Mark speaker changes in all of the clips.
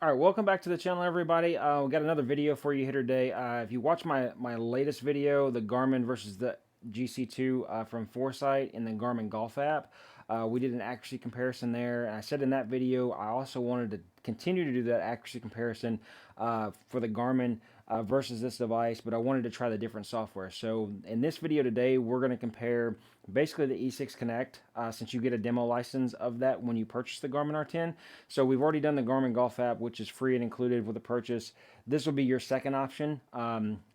Speaker 1: All right, welcome back to the channel, everybody. We got another video for you here today. If you watch my latest video, the Garmin versus the GC2 from Foresight in the Garmin Golf app, we did an accuracy comparison there. And I said in that video, I also wanted to continue to do that accuracy comparison for the Garmin versus this device, but I wanted to try the different software. So in this video today, we're going to compare basically the E6 Connect, since you get a demo license of that when you purchase the Garmin R10. So we've already done the Garmin Golf app, which is free and included with the purchase. This will be your second option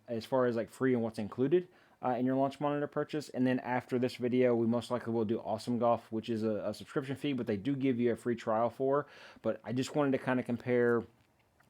Speaker 1: as far as like free and what's included in your launch monitor purchase. And then after this video, we most likely will do Awesome Golf, which is a subscription fee, but they do give you a free trial for. But I just wanted to kind of compare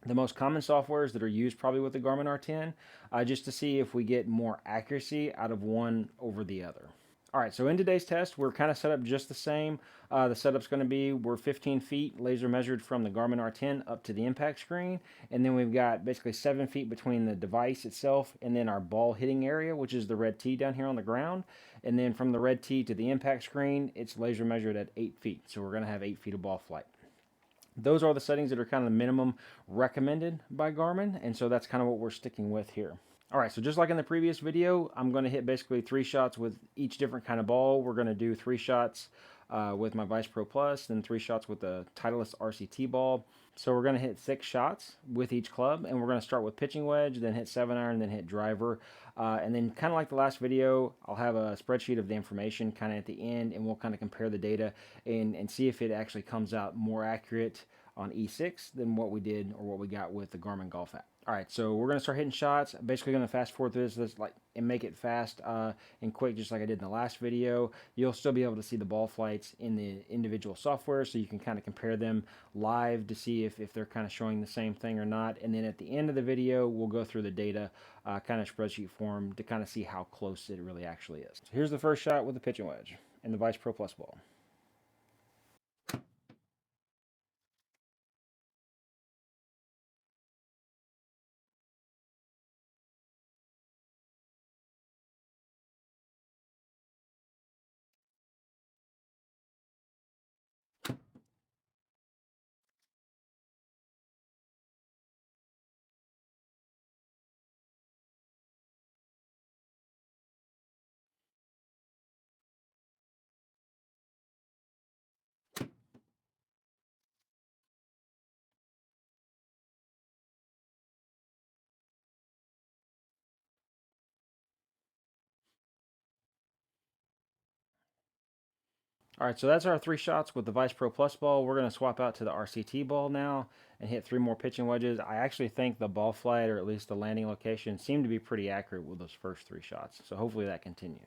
Speaker 1: the most common softwares that are used probably with the Garmin R10, just to see if we get more accuracy out of one over the other. All right, so in today's test, we're kind of set up just the same. The setup's going to be we're 15 feet laser measured from the Garmin R10 up to the impact screen, and then we've got basically 7 feet between the device itself and then our ball hitting area, which is the red tee down here on the ground. And then from the red tee to the impact screen, it's laser measured at 8 feet. So we're going to have 8 feet of ball flight. Those are the settings that are kind of the minimum recommended by Garmin, and so that's kind of what we're sticking with here. All right, so just like in the previous video, I'm going to hit basically 3 shots with each different kind of ball. We're going to do 3 shots with my Vice Pro Plus, then 3 shots with the Titleist RCT ball. So we're going to hit 6 shots with each club, and we're going to start with pitching wedge, then hit 7-iron, then hit driver. And then kind of like the last video, I'll have a spreadsheet of the information kind of at the end, and we'll kind of compare the data and see if it actually comes out more accurate on E6 than what we did or what we got with the Garmin Golf app. All right, so we're going to start hitting shots. Basically going to fast forward through this like and make it fast and quick, just like I did in the last video. You'll still be able to see the ball flights in the individual software, so you can kind of compare them live to see if they're kind of showing the same thing or not. And then at the end of the video, we'll go through the data kind of spreadsheet form to kind of see how close it really actually is. So here's the first shot with the pitching wedge and the Vice Pro Plus ball. All right, so that's our 3 shots with the Vice Pro Plus ball. We're going to swap out to the RCT ball now and hit 3 more pitching wedges. I actually think the ball flight, or at least the landing location, seemed to be pretty accurate with those first 3 shots. So hopefully that continues.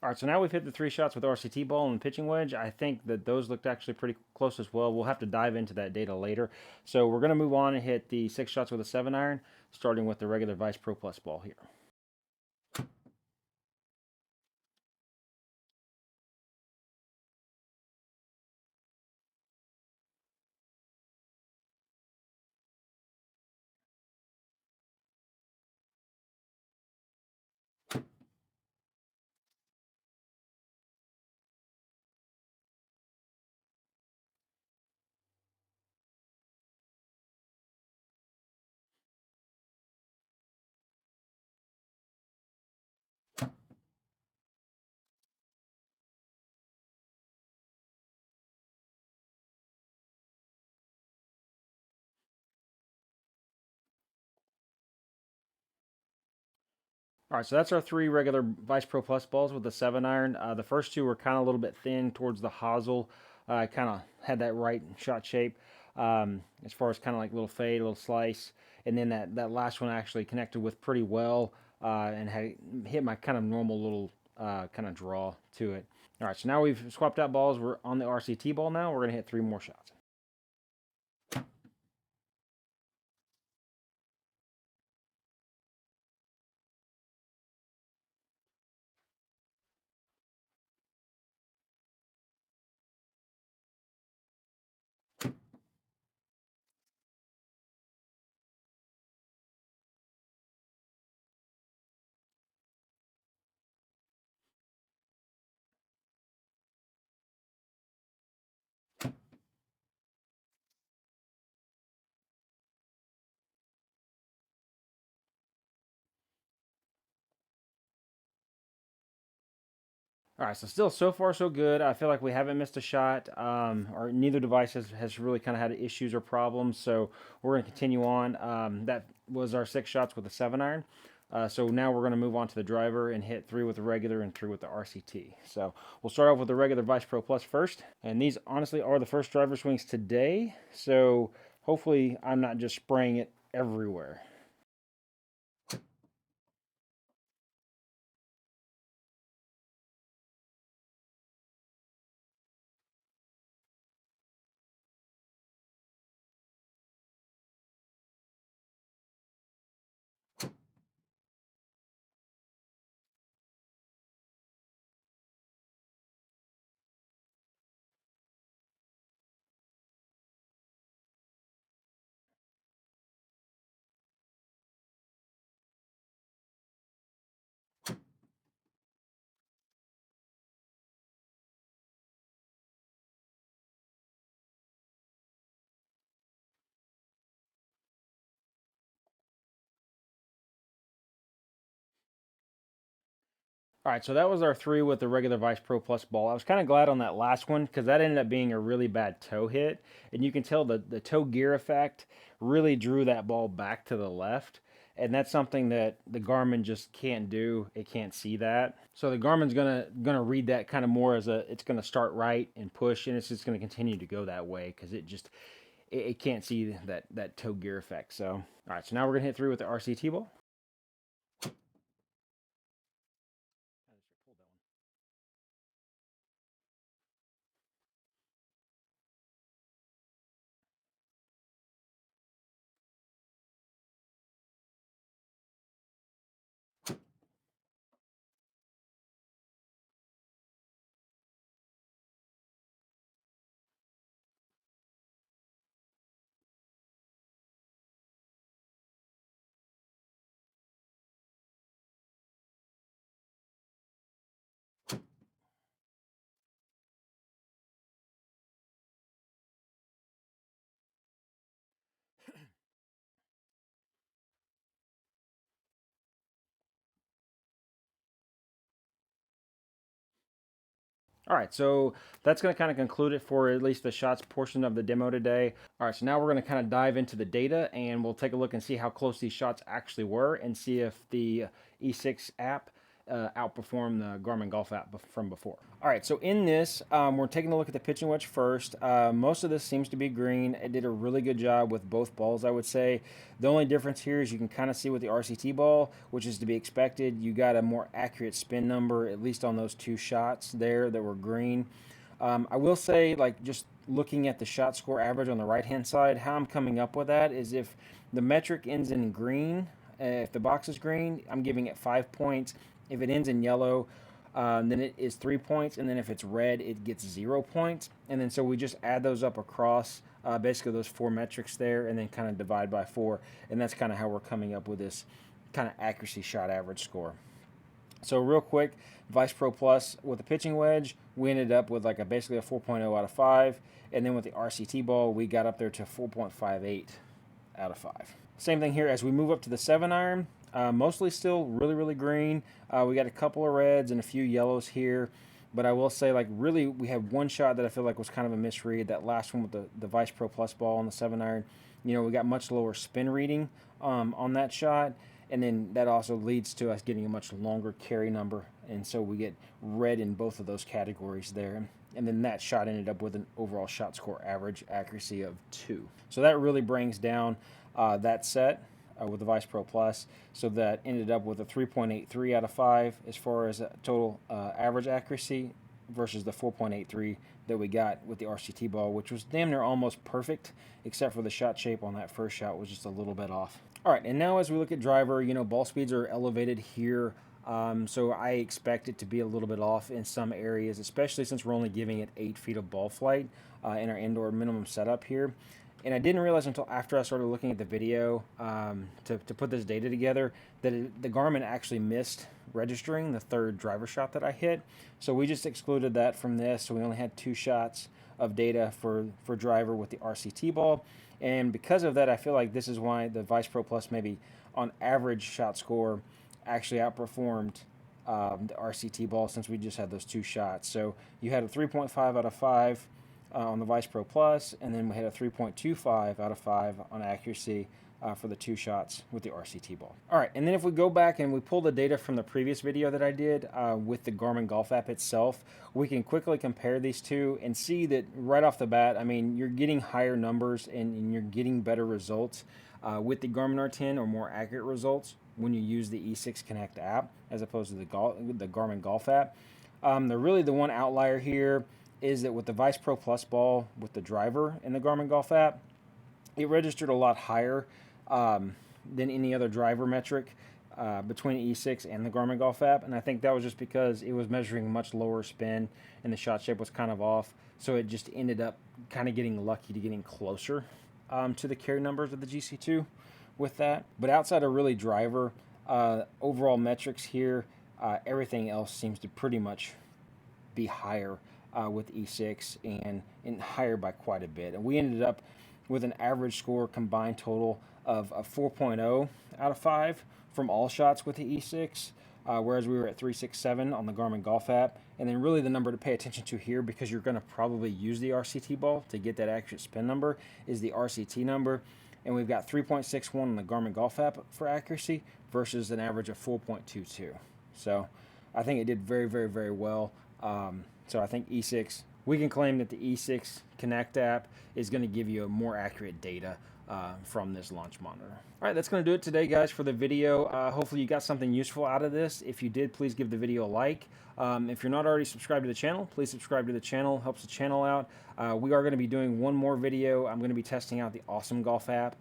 Speaker 1: All right, so now we've hit the 3 shots with RCT ball and pitching wedge. I think that those looked actually pretty close as well. We'll have to dive into that data later. So we're going to move on and hit the 6 shots with a 7-iron, starting with the regular Vice Pro Plus ball here. All right, so that's our 3 regular Vice Pro Plus balls with the 7-iron. The first 2 were kind of a little bit thin towards the hosel. Kind of had that right shot shape as far as kind of like little fade, little slice. and then that last one I actually connected with pretty well, and had hit my kind of normal little kind of draw to it. All right, so now we've swapped out balls. We're on the RCT ball now. We're gonna hit 3 more shots. All right, so still so far so good. I feel like we haven't missed a shot, or neither device has really kind of had issues or problems. So we're going to continue on. That was our 6 shots with the 7-iron. So now we're going to move on to the driver and hit 3 with the regular and 3 with the RCT. So we'll start off with the regular Vice Pro Plus first. And these honestly are the first driver swings today. So hopefully I'm not just spraying it everywhere. All right, so that was our 3 with the regular Vice Pro Plus ball. I was kind of glad on that last one because that ended up being a really bad toe hit. And you can tell the toe gear effect really drew that ball back to the left. And that's something that the Garmin just can't do. It can't see that. So the Garmin's gonna read that kind of more as it's gonna start right and push, and it's just gonna continue to go that way because it can't see that toe gear effect. So all right, so now we're gonna hit 3 with the RCT ball. All right, so that's going to kind of conclude it for at least the shots portion of the demo today. All right, so now we're going to kind of dive into the data and we'll take a look and see how close these shots actually were and see if the E6 app outperformed the Garmin Golf app from before. All right, so in this, we're taking a look at the pitching wedge first. Most of this seems to be green. It did a really good job with both balls, I would say. The only difference here is you can kind of see with the RCT ball, which is to be expected. You got a more accurate spin number, at least on those 2 shots there that were green. I will say, like, just looking at the shot score average on the right-hand side, how I'm coming up with that is if the metric ends in green, if the box is green, I'm giving it 5 points. If it ends in yellow, then it is 3 points, and then if it's red, it gets 0 points. And then so we just add those up across basically those 4 metrics there, and then kind of divide by 4, and that's kind of how we're coming up with this kind of accuracy shot average score. So real quick, Vice Pro Plus with the pitching wedge, we ended up with like basically a 4.0 out of 5, and then with the RCT ball, we got up there to 4.58 out of 5. Same thing here as we move up to the 7-iron. Mostly still really green. We got a couple of reds and a few yellows here. But I will say, like, really, we had one shot that I feel like was kind of a misread. That last one with the Vice Pro Plus ball on the 7-iron. You know, we got much lower spin reading on that shot. And then that also leads to us getting a much longer carry number. And so we get red in both of those categories there. And then that shot ended up with an overall shot score average accuracy of 2. So that really brings down that set. with the Vice Pro Plus, so that ended up with a 3.83 out of 5 as far as total average accuracy versus the 4.83 that we got with the RCT ball, which was damn near almost perfect, except for the shot shape on that first shot was just a little bit off. All right, and now as we look at driver, ball speeds are elevated here, so I expect it to be a little bit off in some areas, especially since we're only giving it 8 feet of ball flight in our indoor minimum setup here. And I didn't realize until after I started looking at the video to put this data together that the Garmin actually missed registering the third driver shot that I hit. So we just excluded that from this. So we only had 2 shots of data for driver with the RCT ball. And because of that, I feel like this is why the Vice Pro Plus maybe on average shot score actually outperformed the RCT ball, since we just had those 2 shots. So you had a 3.5 out of 5 on the Vice Pro Plus, and then we had a 3.25 out of 5 on accuracy for the 2 shots with the RCT ball. All right, and then if we go back and we pull the data from the previous video that I did with the Garmin Golf app itself, we can quickly compare these two and see that right off the bat, I mean, you're getting higher numbers and you're getting better results with the Garmin R10, or more accurate results when you use the E6 Connect app as opposed to the Garmin Golf app. The one outlier here is that with the Vice Pro Plus ball with the driver in the Garmin Golf app, it registered a lot higher than any other driver metric between E6 and the Garmin Golf app, and I think that was just because it was measuring much lower spin and the shot shape was kind of off, so it just ended up kind of getting lucky to getting closer to the carry numbers of the GC2 with that. But outside of really driver, overall metrics here, everything else seems to pretty much be higher with E6 and higher by quite a bit. And we ended up with an average score combined total of a 4.0 out of 5 from all shots with the E6, whereas we were at 3.67 on the Garmin Golf app. And then really the number to pay attention to here, because you're going to probably use the RCT ball to get that accurate spin number, is the RCT number. And we've got 3.61 on the Garmin Golf app for accuracy versus an average of 4.22. So I think it did very, very, very well. So I think E6, we can claim that the E6 Connect app is going to give you a more accurate data from this launch monitor. All right, that's going to do it today, guys, for the video. Hopefully you got something useful out of this. If you did, please give the video a like. If you're not already subscribed to the channel, please subscribe to the channel. Helps the channel out. We are going to be doing one more video. I'm going to be testing out the Awesome Golf app,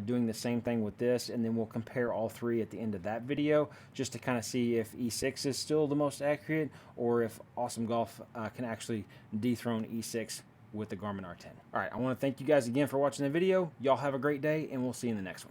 Speaker 1: doing the same thing with this, and then we'll compare all 3 at the end of that video, just to kind of see if E6 is still the most accurate, or if Awesome Golf can actually dethrone E6 with the Garmin R10. All right, I want to thank you guys again for watching the video. Y'all have a great day, and we'll see you in the next one.